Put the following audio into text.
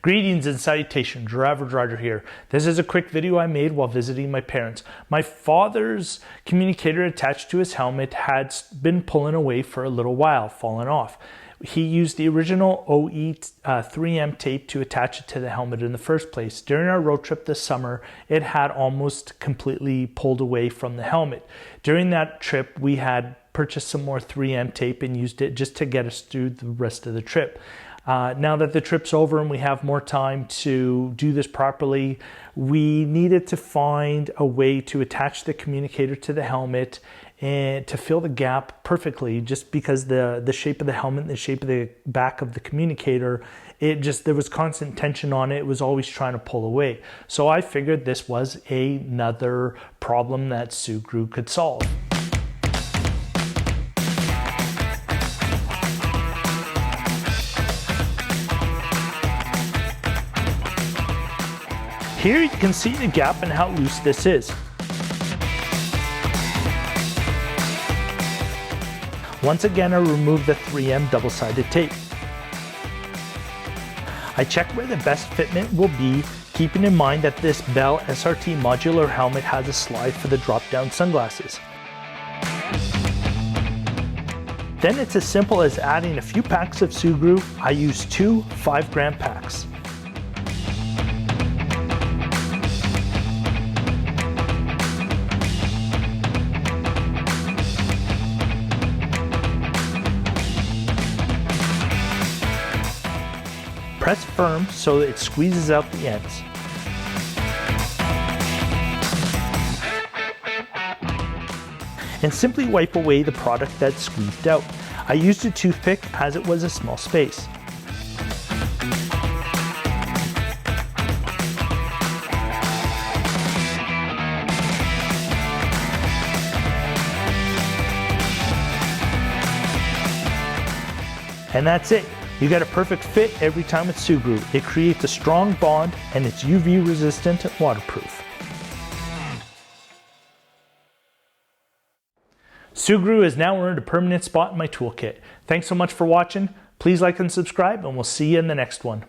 Greetings and salutations, your average rider here. This is a quick video I made while visiting my parents. My father's communicator attached to his helmet had been pulling away for a little while, fallen off. He used the original OE 3M tape to attach it to the helmet in the first place. During our road trip this summer, it had almost completely pulled away from the helmet. During that trip, we had purchased some more 3M tape and used it just to get us through the rest of the trip. Now that the trip's over and we have more time to do this properly, we needed to find a way to attach the communicator to the helmet and to fill the gap perfectly, just because the shape of the helmet and the shape of the back of the communicator, there was constant tension on it. It was always trying to pull away. So I figured this was another problem that Sugru could solve. Here you can see the gap and how loose this is. Once again, I removed the 3M double-sided tape. I checked where the best fitment will be, keeping in mind that this Bell SRT modular helmet has a slide for the drop-down sunglasses. Then it's as simple as adding a few packs of Sugru. I use two 5-gram packs. Press firm so that it squeezes out the ends. And simply wipe away the product that's squeezed out. I used a toothpick as it was a small space. And that's it. You got a perfect fit every time with Sugru. It creates a strong bond and it's UV resistant and waterproof. Sugru has now earned a permanent spot in my toolkit. Thanks so much for watching. Please like and subscribe, and we'll see you in the next one.